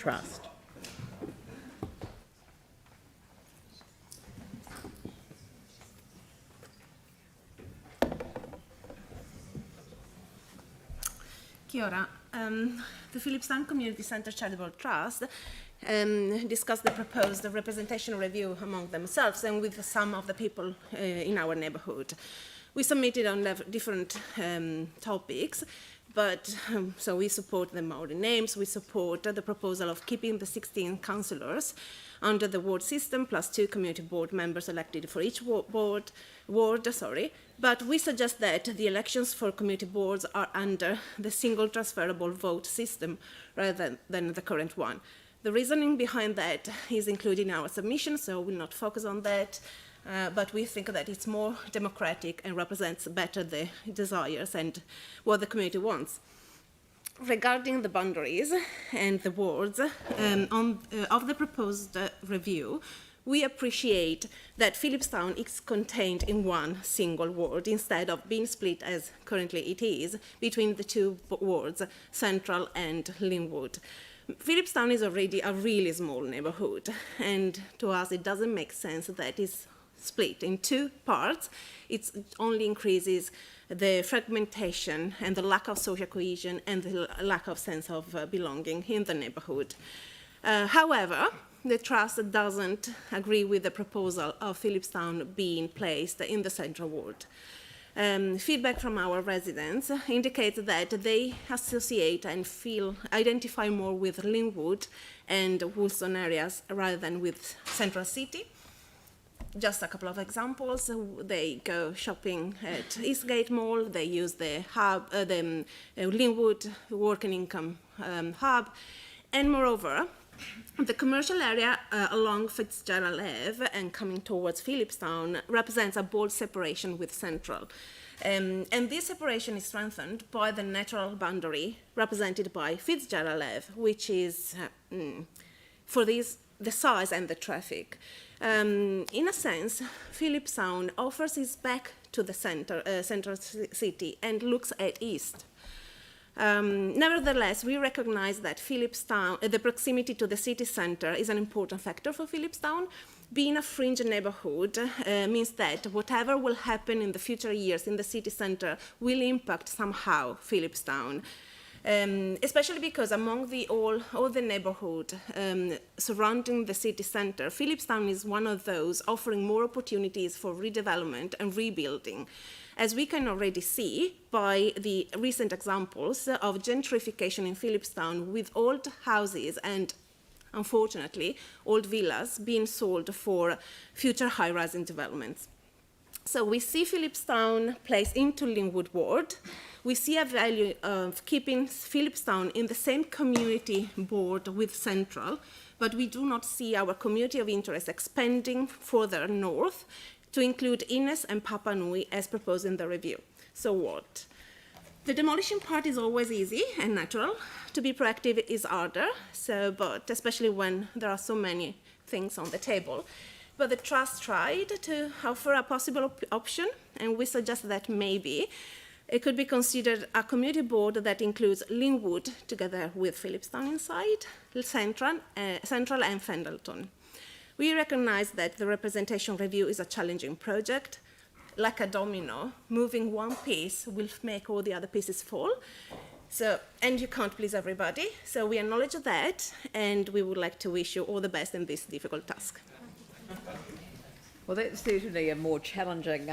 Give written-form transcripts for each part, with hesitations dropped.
trust. Kia ora. The Phillipstown Community Centre Charitable Trust discussed the proposed representation review among themselves and with some of the people in our neighbourhood. We submitted on different topics, but so we support the Maori names. We support the proposal of keeping the 16 councillors under the ward system plus 2 community board members elected for each ward. But we suggest that the elections for community boards are under the single transferable vote system rather than the current one. The reasoning behind that is included in our submission, so we'll not focus on that. But we think that it's more democratic and represents better the desires and what the community wants. Regarding the boundaries and the wards of the proposed review, we appreciate that Phillipstown is contained in one single ward instead of being split as currently it is between the 2 wards, Central and Linwood. Phillipstown is already a really small neighbourhood, and to us it doesn't make sense that it's split in 2 parts. It only increases the fragmentation and the lack of social cohesion and the lack of sense of belonging in the neighbourhood. However, the Trust doesn't agree with the proposal of Phillipstown being placed in the central ward. Feedback from our residents indicates that they associate and identify more with Linwood and Woolston areas rather than with Central City. Just a couple of examples. They go shopping at Eastgate Mall, they use the hub, the Linwood Work and Income hub, and moreover, the commercial area along Fitzgerald Ave and coming towards Phillipstown represents a bold separation with Central. And this separation is strengthened by the natural boundary represented by Fitzgerald Ave, which is, for the size and the traffic. In a sense, Phillipstown offers its back to the central city and looks at east. Nevertheless, we recognize that Phillipstown, the proximity to the city centre is an important factor for Phillipstown. Being a fringe neighbourhood means that whatever will happen in the future years in the city centre will impact somehow Phillipstown. Especially because among all the neighbourhood surrounding the city centre, Phillipstown is one of those offering more opportunities for redevelopment and rebuilding, as we can already see by the recent examples of gentrification in Phillipstown, with old houses and, unfortunately, old villas being sold for future high-rising developments. So we see Phillipstown placed into Linwood Ward. We see a value of keeping Phillipstown in the same community board with Central, but we do not see our community of interest expanding further north to include Innes and Papa Nui as proposed in the review. So what? The demolition part is always easy and natural. To be proactive is harder, but especially when there are so many things on the table. But the Trust tried to offer a possible option, and we suggest that maybe it could be considered a community board that includes Linwood together with Phillipstown inside, Central and Fendleton. We recognize that the representation review is a challenging project. Like a domino, moving one piece will make all the other pieces fall. And you can't please everybody. So we acknowledge that, and we would like to wish you all the best in this difficult task. Well, that's certainly a more challenging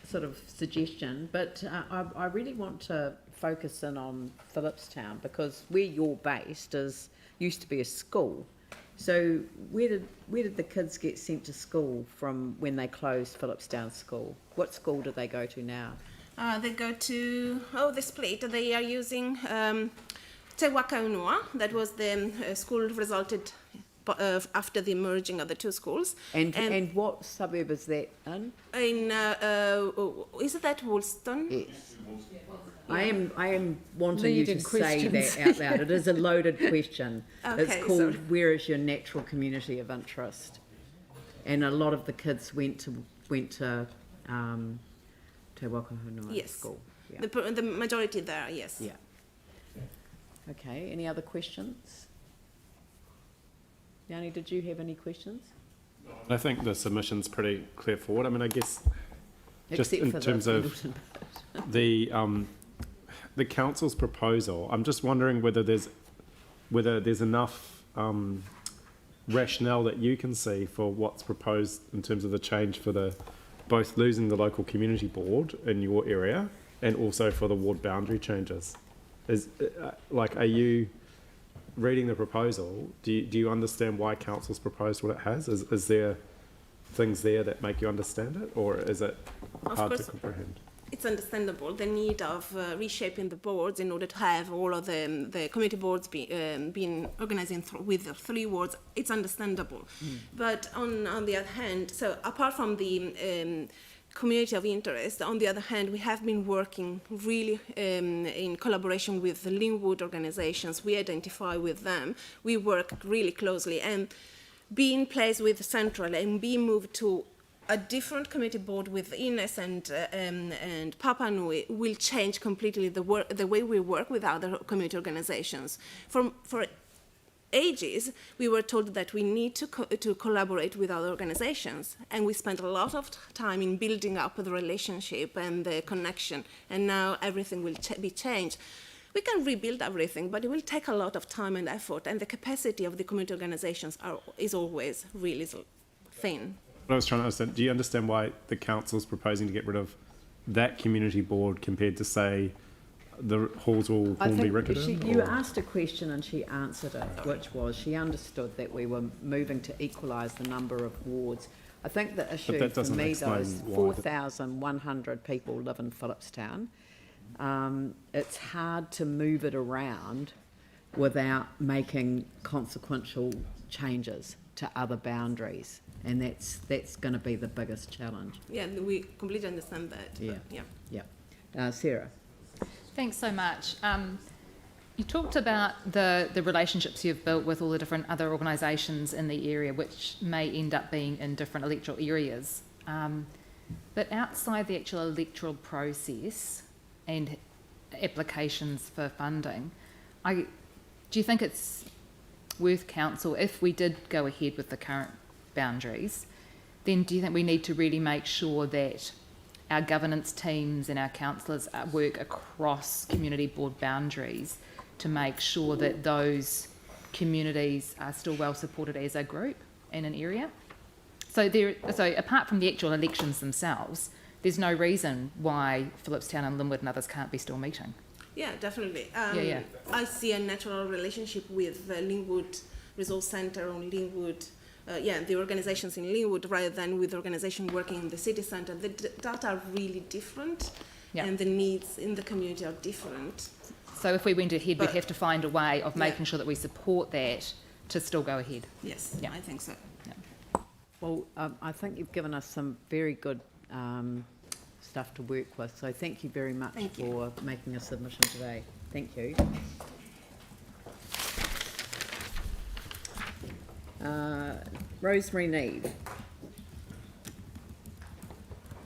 sort of suggestion, but I really want to focus in on Phillipstown, because where you're based used to be a school. So where did the kids get sent to school from when they closed Phillipstown School? What school do they go to now? They go to, the split. They are using Te Wakaunua. That was the school resulted after the merging of the 2 schools. And what suburb is that in? Is that Woolston? Yes. I am wanting you to say that out loud. It is a loaded question. Okay, it's called Where is your natural community of interest? And a lot of the kids went to Te Wakaunua School. Yeah. The majority there, yes. Yeah. Okay, any other questions? Yanni, did you have any questions? I think the submission's pretty clear forward. I mean, I guess just Except in for terms the of Pendleton the council's proposal, I'm just wondering whether there's enough rationale that you can see for what's proposed in terms of the change for both losing the local community board in your area and also for the ward boundary changes. Are you reading the proposal? Do you understand why council's proposed what it has? Is there things there that make you understand it, or is it hard to comprehend? It's understandable, the need of reshaping the boards in order to have all of the community boards being organised with the 3 wards. It's understandable. But on the other hand, so apart from the community of interest, on the other hand, we have been working really in collaboration with the Linwood organisations. We identify with them. We work really closely, and being placed with Central and being moved to a different community board with Ines and Papa Nui will change completely the way we work with other community organisations. For ages, we were told that we need to collaborate with other organisations, and we spent a lot of time in building up the relationship and the connection, and now everything will be changed. We can rebuild everything, but it will take a lot of time and effort, and the capacity of the community organisations is always really thin. What I was trying to understand, do you understand why the council's proposing to get rid of that community board compared to, say, the Hallsville Hornby Riccarton? You asked a question and she answered it, which was she understood that we were moving to equalise the number of wards. I think the issue for me, though, is 4,100 people live in Phillipstown. It's hard to move it around without making consequential changes to other boundaries, and that's going to be the biggest challenge. Yeah, we completely understand that. Yeah. Sarah. Thanks so much. You talked about the relationships you've built with all the different other organisations in the area, which may end up being in different electoral areas. But outside the actual electoral process and applications for funding, do you think it's worth council, if we did go ahead with the current boundaries, then do you think we need to really make sure that our governance teams and our councillors work across community board boundaries to make sure that those communities are still well supported as a group in an area? So apart from the actual elections themselves, there's no reason why Phillipstown and Linwood and others can't be still meeting. Yeah, definitely. Yeah. I see a natural relationship with the Linwood Resource Centre or Linwood, the organisations in Linwood rather than with the organisation working in the city centre. The data are really different, and the needs in the community are different. So if we went ahead, we'd have to find a way of making sure that we support that to still go ahead. Yes, I think so. Yeah. Well, I think you've given us some very good stuff to work with, so thank you very much for making a submission today. Thank you. Rosemary Neve.